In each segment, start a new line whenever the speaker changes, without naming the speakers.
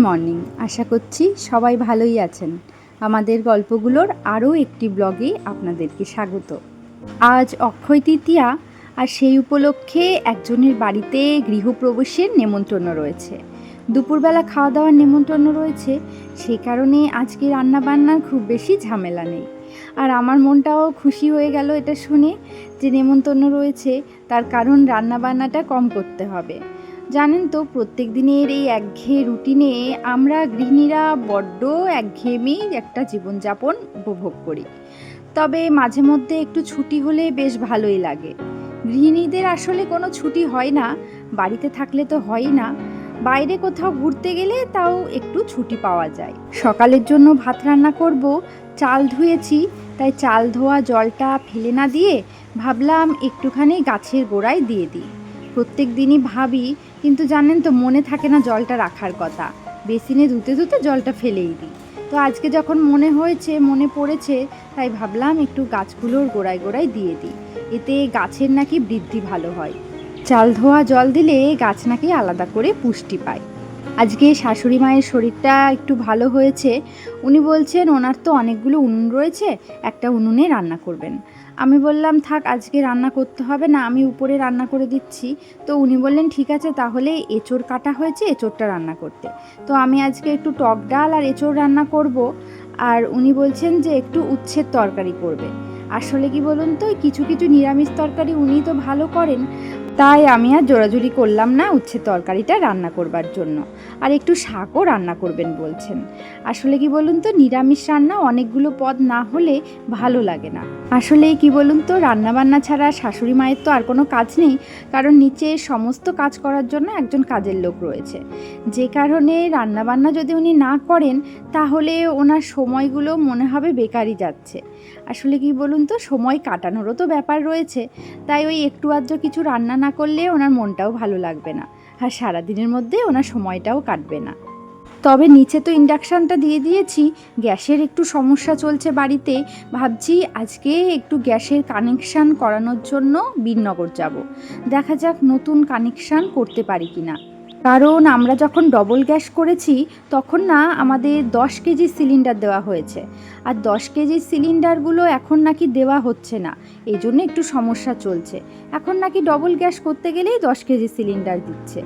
Morning. আশা করছি সবাই ভালোই আছেন। আমাদের গল্পগুলোর আরও একটি ব্লগে আপনাদেরকে স্বাগত। আজ অক্ষয় তৃতীয়া, আর সেই উপলক্ষে একজনের বাড়িতে গৃহপ্রবেশের নেমন্তন্ন রয়েছে। দুপুরবেলা খাওয়া দাওয়ার নেমন্তন্ন রয়েছে, সেই কারণে আজকে রান্নাবান্নার খুব বেশি ঝামেলা নেই। আর আমার মনটাও খুশি হয়ে গেল এটা শুনে যে নেমন্তন্ন রয়েছে, তার কারণ রান্নাবান্নাটা কম করতে হবে। জানেন তো, প্রত্যেক দিনের এই একঘেয়ে রুটিনে আমরা গৃহিণীরা বড্ড একঘেয়েমি একটা জীবনযাপন উপভোগ করি। তবে মাঝে মধ্যে একটু ছুটি হলে বেশ ভালোই লাগে। গৃহিণীদের আসলে কোনো ছুটি হয় না, বাড়িতে থাকলে তো হয়ই না। বাইরে কোথাও ঘুরতে গেলে তাও একটু ছুটি পাওয়া যায়। সকালের জন্য ভাত রান্না করব, চাল ধুয়েছি, তাই চাল ধোয়া জলটা ফেলে না দিয়ে ভাবলাম একটুখানি গাছের গোড়ায় দিয়ে দিই। প্রত্যেক দিনই ভাবি, কিন্তু জানেন তো মনে থাকে না জলটা রাখার কথা, বেসিনে ধুতে ধুতে জলটা ফেলেই দিই। তো আজকে যখন মনে পড়েছে, তাই ভাবলাম একটু গাছগুলোর গোড়ায় গোড়ায় দিয়ে দিই, এতে গাছের নাকি বৃদ্ধি ভালো হয়। চাল ধোয়া জল দিলে গাছ নাকি আলাদা করে পুষ্টি পায়। আজকে শাশুড়ি মায়ের শরীরটা একটু ভালো হয়েছে। উনি বলছেন ওনার তো অনেকগুলো উনুন রয়েছে, একটা উনুনে রান্না করবেন। আমি বললাম থাক, আজকে রান্না করতে হবে না, আমি উপরে রান্না করে দিচ্ছি। তো উনি বললেন ঠিক আছে, তাহলে এঁচোড় কাটা হয়েছে, এঁচোড়টা রান্না করতে। তো আমি আজকে একটু টক ডাল আর এঁচোড় রান্না করব। আর উনি বলছেন যে একটু উচ্ছের তরকারি করবে। আসলে কি বলুন তো, কিছু কিছু নিরামিষ তরকারি উনি তো ভালো করেন, তাই আমি আর জোরাজুরি করলাম না উচ্ছে তরকারিটা রান্না করবার জন্য। আর একটু শাকও রান্না করবেন বলছেন। আসলে কি বলুন তো, নিরামিষ রান্না অনেকগুলো পদ না হলে ভালো লাগে না। আসলে কি বলুন তো, রান্নাবান্না ছাড়া শাশুড়ি মায়ের তো আর কোনো কাজ নেই, কারণ নিচে সমস্ত কাজ করার জন্য একজন কাজের লোক রয়েছে। যে কারণে রান্নাবান্না যদি উনি না করেন, তাহলে ওনার সময়গুলো মনে হবে বেকারই যাচ্ছে। আসলে কি বলুন তো, সময় কাটানোরও তো ব্যাপার রয়েছে, তাই ওই একটু আধটু কিছু রান্না না করলে ওনার মনটাও ভালো লাগবে না, আর সারাদিনের মধ্যে ওনার সময়টাও কাটবে না। তবে নিচে তো ইন্ডাকশানটা দিয়ে দিয়েছি, গ্যাসের একটু সমস্যা চলছে বাড়িতে। ভাবছি আজকে একটু গ্যাসের কানেকশান করানোর জন্য বীরনগর যাব, দেখা যাক নতুন কানেকশান করতে পারি কিনা। কারণ আমরা যখন ডবল গ্যাস করেছি তখন না আমাদের 10 কেজি সিলিন্ডার দেওয়া হয়েছে, আর 10 কেজি সিলিন্ডারগুলো এখন নাকি দেওয়া হচ্ছে না, এই জন্য একটু সমস্যা চলছে। এখন নাকি ডবল গ্যাস করতে গেলেই 10 কেজি সিলিন্ডার দিচ্ছে।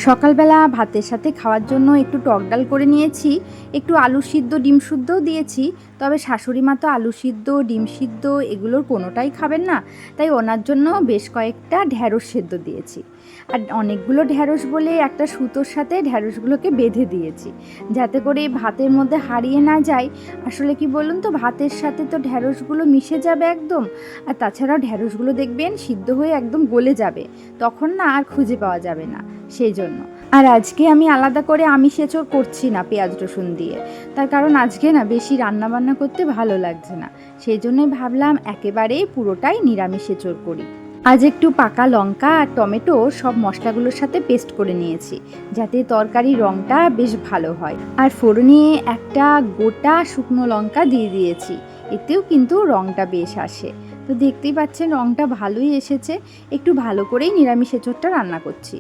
সকালবেলা ভাতের সাথে খাওয়ার জন্য একটু টক ডাল করে নিয়েছি, একটু আলু সিদ্ধ ডিম সিদ্ধও দিয়েছি। তবে শাশুড়ি মা তো আলু সিদ্ধ ডিম সিদ্ধ এগুলোর কোনোটাই খাবেন না, তাই ওনার জন্য বেশ কয়েকটা ঢ্যাঁড়স সেদ্ধ দিয়েছি। আর অনেকগুলো ঢ্যাঁড়স বলে একটা সুতোর সাথে ঢ্যাঁড়সগুলোকে বেঁধে দিয়েছি, যাতে করে ভাতের মধ্যে হারিয়ে না যায়। আসলে কি বলুন তো, ভাতের সাথে তো ঢ্যাঁড়সগুলো মিশে যাবে একদম, আর তাছাড়াও ঢ্যাঁড়সগুলো দেখবেন সিদ্ধ হয়ে একদম গলে যাবে, তখন না আর খুঁজে পাওয়া যাবে না, সেই জন্য। আর আজকে আমি আলাদা করে আমিষ এঁচোড় করছি না পেঁয়াজ রসুন দিয়ে, তার কারণ আজকে না বেশি রান্নাবান্না করতে ভালো লাগছে না, সেই জন্যই ভাবলাম একেবারে পুরোটাই নিরামিষ এঁচোড় করি। আজ একটু পাকা লঙ্কা আর টমেটো সব মশলাগুলোর সাথে পেস্ট করে নিয়েছি, যাতে তরকারির রঙটা বেশ ভালো হয়। আর ফোড়নে একটা গোটা শুকনো লঙ্কা দিয়ে দিয়েছি, এতেও কিন্তু রঙটা বেশ আসে। তো দেখতেই পাচ্ছেন রঙটা ভালোই এসেছে। একটু ভালো করেই নিরামিষ এঁচোড়টা রান্না করছি।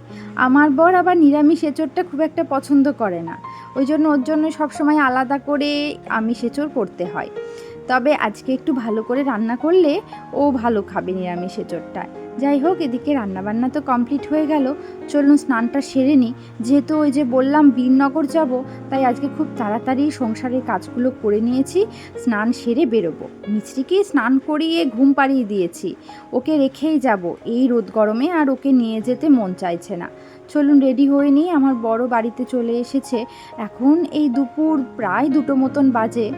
আমার বর আবার নিরামিষ এঁচোড়টা খুব একটা পছন্দ করে না, ওর জন্য সবসময় আলাদা করে আমিষ এঁচোড় করতে হয়। তবে আজকে একটু ভালো করে রান্না করলে ও ভালো খাবে নিরামিষ এঁচোড়টা। যাই হোক, এদিকে রান্নাবান্না তো কমপ্লিট হয়ে গেল, চলুন স্নানটা সেরে নিই। যেহেতু ওই যে বললাম বীরনগর যাব, তাই আজকে খুব তাড়াতাড়ি সংসারের কাজগুলো করে নিয়েছি, স্নান সেরে বেরোবো। মিছরিকে স্নান করিয়ে ঘুম পাড়িয়ে দিয়েছি, ওকে রেখেই যাব এই রোদ গরমে, আর ওকে নিয়ে যেতে মন চাইছে না। চলুন রেডি হয়ে নিই, আমার বড় বাড়িতে চলে এসেছে। এখন এই দুপুর প্রায় 2টো মতন বাজে।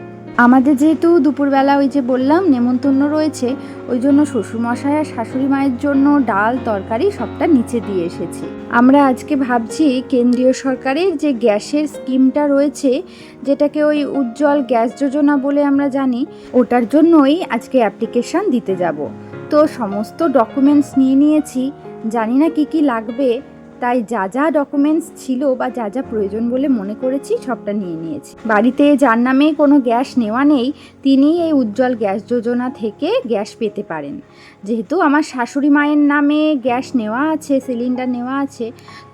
আমাদের যেহেতু দুপুরবেলা ওই যে বললাম নেমন্তন্ন রয়েছে, ওই জন্য শ্বশুরমশাই আর শাশুড়ি মায়ের জন্য ডাল তরকারি সবটা নিচে দিয়ে এসেছি। আমরা আজকে ভাবছি কেন্দ্রীয় সরকারের যে গ্যাসের স্কিমটা রয়েছে, যেটাকে ওই উজ্জ্বল গ্যাস যোজনা বলে আমরা জানি, ওটার জন্যই আজকে অ্যাপ্লিকেশান দিতে যাব। তো সমস্ত ডকুমেন্টস নিয়ে নিয়েছি, জানি না কি কি লাগবে, তাই যা যা ডকুমেন্টস ছিল বা যা যা প্রয়োজন বলে মনে করেছি সবটা নিয়ে নিয়েছি। বাড়িতে যার নামে কোনো গ্যাস নেওয়া নেই তিনি এই উজ্জ্বল গ্যাস যোজনা থেকে গ্যাস পেতে পারেন। যেহেতু আমার শাশুড়ি মায়ের নামে গ্যাস নেওয়া আছে, সিলিন্ডার নেওয়া আছে,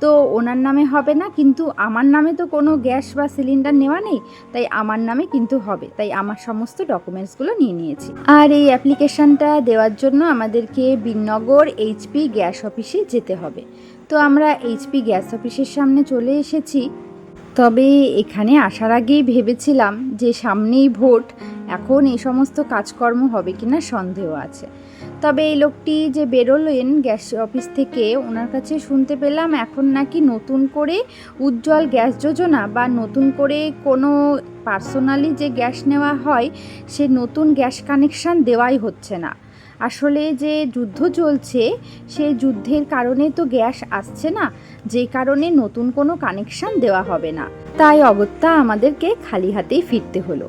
তো ওনার নামে হবে না, কিন্তু আমার নামে তো কোনো গ্যাস বা সিলিন্ডার নেওয়া নেই, তাই আমার নামে কিন্তু হবে। তাই আমার সমস্ত ডকুমেন্টসগুলো নিয়ে নিয়েছি। আর এই অ্যাপ্লিকেশানটা দেওয়ার জন্য আমাদেরকে বিননগর এইচপি গ্যাস অফিসে যেতে হবে। তো আমরা এইচপি গ্যাস অফিসের সামনে চলে এসেছি। তবে এখানে আসার আগেই ভেবেছিলাম যে সামনেই ভোট, এখন এই সমস্ত কাজকর্ম হবে কিনা সন্দেহ আছে। তবে এই লোকটি যে বেরোলেন গ্যাস অফিস থেকে, ওনার কাছে শুনতে পেলাম এখন নাকি নতুন করে উজ্জ্বল গ্যাস যোজনা বা নতুন করে কোনো পার্সোনালি যে গ্যাস নেওয়া হয় সে নতুন গ্যাস কানেকশান দেওয়াই হচ্ছে না। আসলে যে যুদ্ধ চলছে সেই যুদ্ধের কারণে তো গ্যাস আসছে না, যে কারণে নতুন কোনো কানেকশান দেওয়া হবে না। তাই অগত্যা আমাদেরকে খালি হাতেই ফিরতে হলো।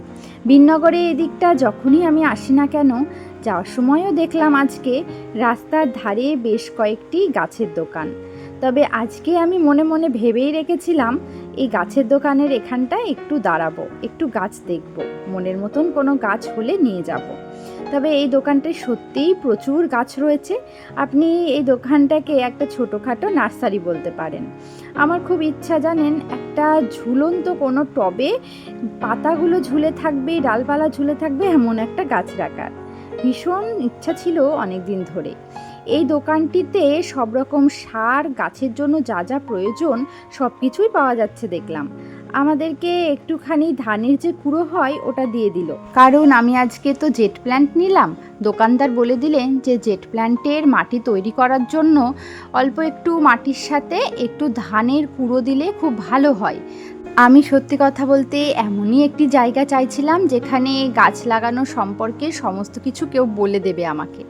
বিননগরে এদিকটা যখনই আমি আসি না কেন, যাওয়ার সময়ও দেখলাম আজকে রাস্তার ধারে বেশ কয়েকটি গাছের দোকান। তবে আজকে আমি মনে মনে ভেবেই রেখেছিলাম এই গাছের দোকানের এখানটায় একটু দাঁড়াবো, একটু গাছ দেখব, মনের মতন কোনো গাছ হলে নিয়ে যাব। তবে এই দোকানটায় সত্যিই প্রচুর গাছ রয়েছে। আপনি এই দোকানটাকে একটা ছোটোখাটো নার্সারি বলতে পারেন। আমার খুব ইচ্ছা জানেন, একটা ঝুলন্ত কোনো টবে পাতাগুলো ঝুলে থাকবে, ডালপালা ঝুলে থাকবে এমন একটা গাছ রাখার ভীষণ ইচ্ছা ছিল অনেক দিন ধরে। এই দোকানটিতে সব রকম সার, গাছের জন্য যা যা প্রয়োজন সব কিছুই পাওয়া যাচ্ছে দেখলাম। আমাদেরকে একটুখানি ধানের যে কুড়ো হয় ওটা দিয়ে দিল, কারণ আমি আজকে তো জেট প্ল্যান্ট নিলাম। দোকানদার বলে দিলেন যে জেট প্ল্যান্টের মাটি তৈরি করার জন্য অল্প একটু মাটির সাথে একটু ধানের কুড়ো দিলে খুব ভালো হয়। আমি সত্যি কথা বলতে এমনই একটি জায়গা চাইছিলাম যেখানে গাছ লাগানো সম্পর্কে সমস্ত কিছু কেউ বলে দেবে আমাকে।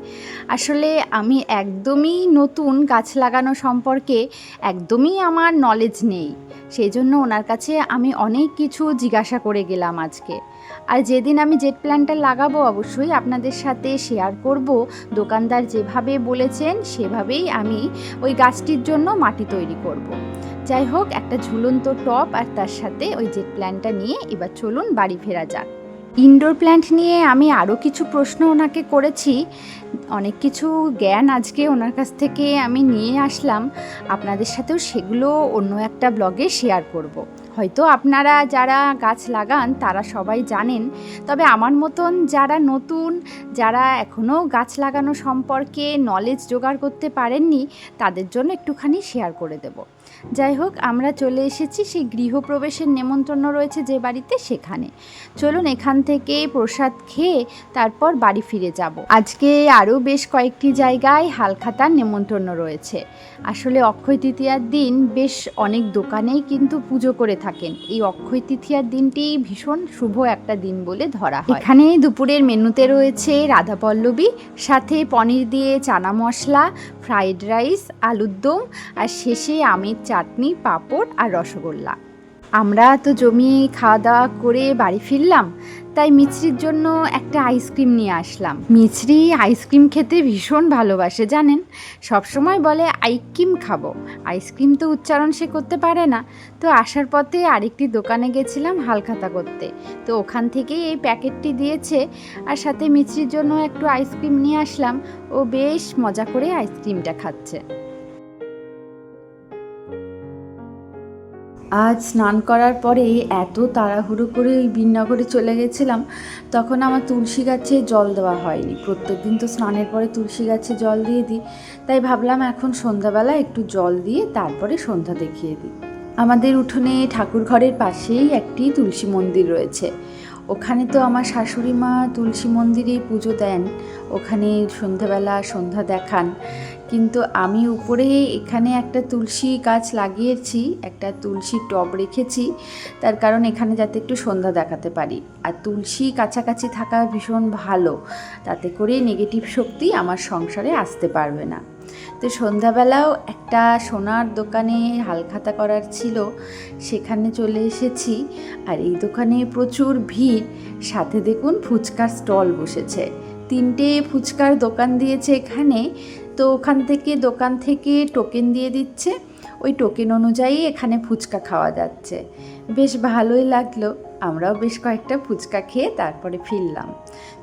আসলে আমি একদমই নতুন, গাছ লাগানো সম্পর্কে একদমই আমার নলেজ নেই। সেই জন্য ওনার কাছে আমি অনেক কিছু জিজ্ঞাসা করে গেলাম আজকে। আর যেদিন আমি জেট প্ল্যান্টটা লাগাবো অবশ্যই আপনাদের সাথে শেয়ার করব। দোকানদার যেভাবে বলেছেন সেভাবেই আমি ওই গাছটির জন্য মাটি তৈরি করব। যাই হোক, একটা ঝুলন্ত টব আর তার সাথে ওই জেট প্ল্যান্টটা নিয়ে এবার চলুন বাড়ি ফেরা যাক। ইনডোর প্ল্যান্ট নিয়ে আমি আরও কিছু প্রশ্ন ওনাকে করেছি, অনেক কিছু জ্ঞান আজকে ওনার কাছ থেকে আমি নিয়ে আসলাম। আপনাদের সাথেও সেগুলো অন্য একটা ব্লগে শেয়ার করব। হয়তো আপনারা যারা গাছ লাগান তারা সবাই জানেন, তবে আমার মতন যারা নতুন, যারা এখনও গাছ লাগানো সম্পর্কে নলেজ জোগাড় করতে পারেননি, তাদের জন্য একটুখানি শেয়ার করে দেব। যাই হোক, আমরা চলে এসেছি সেই গৃহপ্রবেশের নেমন্তন্ন রয়েছে যে বাড়িতে, সেখানে। চলুন এখান থেকে প্রসাদ খেয়ে তারপর বাড়ি ফিরে যাব। আজকে আরও বেশ কয়েকটি জায়গায় হালখাতার নেমন্তন্ন রয়েছে। আসলে অক্ষয় তৃতীয়ার দিন বেশ অনেক দোকানেই কিন্তু পুজো করে থাকেন। এই অক্ষয় তৃতীয়ার দিনটি ভীষণ শুভ একটা দিন বলে ধরা হয়। এখানে দুপুরের মেনুতে রয়েছে রাধাপল্লবী, সাথে পনির দিয়ে চানা মশলা, ফ্রাইড রাইস, আলুর দম, আর শেষে আমের চাটনি, পাঁপড় আর রসগোল্লা। আমরা তো জমিয়ে খাওয়া দাওয়া করে বাড়ি ফিরলাম, তাই মিছরির জন্য একটা আইসক্রিম নিয়ে আসলাম। মিছরি আইসক্রিম খেতে ভীষণ ভালোবাসে জানেন, সবসময় বলে আইক্রিম খাবো। আইসক্রিম তো উচ্চারণ সে করতে পারে না। তো আসার পথে আরেকটি দোকানে গেছিলাম হালখাতা করতে, তো ওখান থেকেই এই প্যাকেটটি দিয়েছে, আর সাথে মিছরির জন্য একটু আইসক্রিম নিয়ে আসলাম। ও বেশ মজা করে আইসক্রিমটা খাচ্ছে। আজ স্নান করার পরে এত তাড়াহুড়ো করে ওই বিননগরে চলে গেছিলাম, তখন আমার তুলসী গাছে জল দেওয়া হয়নি। প্রত্যেকদিন তো স্নানের পরে তুলসী গাছে জল দিয়ে দিই, তাই ভাবলাম এখন সন্ধ্যাবেলা একটু জল দিয়ে তারপরে সন্ধ্যা দেখিয়ে দিই। আমাদের উঠোনে ঠাকুর ঘরের পাশেই একটি তুলসী মন্দির রয়েছে। ওখানে তো আমার শাশুড়ি মা তুলসী মন্দিরে পুজো দেন, ওখানে সন্ধ্যাবেলা সন্ধ্যা দেখান। কিন্তু আমি উপরে এখানে একটা তুলসী গাছ লাগিয়েছি, একটা তুলসী টব রেখেছি, তার কারণ এখানে যাতে একটু সন্ধ্যা দেখাতে পারি। আর তুলসী কাছাকাছি থাকা ভীষণ ভালো, তাতে করে নেগেটিভ শক্তি আমার সংসারে আসতে পারবে না। তো সন্ধ্যাবেলাও একটা সোনার দোকানে হালখাতা করার ছিল, সেখানে চলে এসেছি। আর এই দোকানে প্রচুর ভিড়, সাথে দেখুন ফুচকার স্টল বসেছে। 3টে ফুচকার দোকান দিয়েছে এখানে। তো দোকান থেকে টোকেন দিয়ে দিচ্ছে, ওই টোকেন অনুযায়ী এখানে ফুচকা খাওয়া যাচ্ছে। বেশ ভালোই লাগলো, আমরাও বেশ কয়েকটা ফুচকা খেয়ে তারপরে ফিরলাম।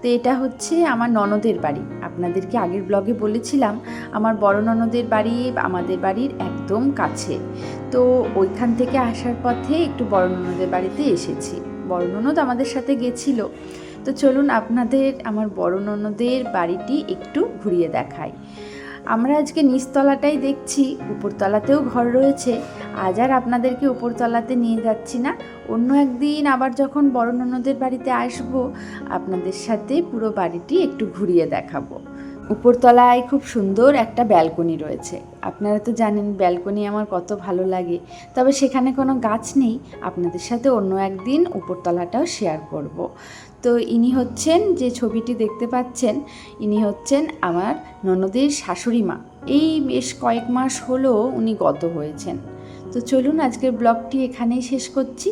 তো এটা হচ্ছে আমার ননদের বাড়ি। আপনাদেরকে আগের ব্লগে বলেছিলাম আমার বড় ননদের বাড়ি আমাদের বাড়ির একদম কাছে। তো ওইখান থেকে আসার পথে একটু বড় ননদের বাড়িতে এসেছি, বড় ননদ আমাদের সাথে গেছিল। তো চলুন আপনাদের আমার বড় ননদের বাড়িটি একটু ঘুরিয়ে দেখাই। আমরা আজকে নিচতলাটাই দেখছি, উপরতলাতেও ঘর রয়েছে। আজ আর আপনাদেরকে উপরতলাতে নিয়ে যাচ্ছি না, অন্য একদিন আবার যখন বড় ননদের বাড়িতে আসব আপনাদের সাথে পুরো বাড়িটি একটু ঘুরিয়ে দেখাবো। উপরতলায় খুব সুন্দর একটা ব্যালকনি রয়েছে। আপনারা তো জানেন ব্যালকনি আমার কত ভালো লাগে, তবে সেখানে কোনো গাছ নেই। আপনাদের সাথে অন্য একদিন উপরতলাটাও শেয়ার করব। তো ইনি হচ্ছেন, যে ছবিটি দেখতে পাচ্ছেন, ইনি হচ্ছেন আমার ননদের শাশুড়ি মা। এই বেশ কয়েক মাস হলো উনি গত হয়েছেন। তো চলুন আজকের ব্লগটি এখানেই শেষ করছি।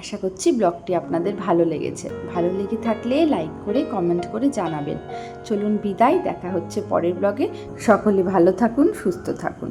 আশা করছি ব্লগটি আপনাদের ভালো লেগেছে। ভালো লেগে থাকলে লাইক করে কমেন্ট করে জানাবেন। চলুন বিদায়, দেখা হচ্ছে পরের ব্লগে। সকলে ভালো থাকুন, সুস্থ থাকুন।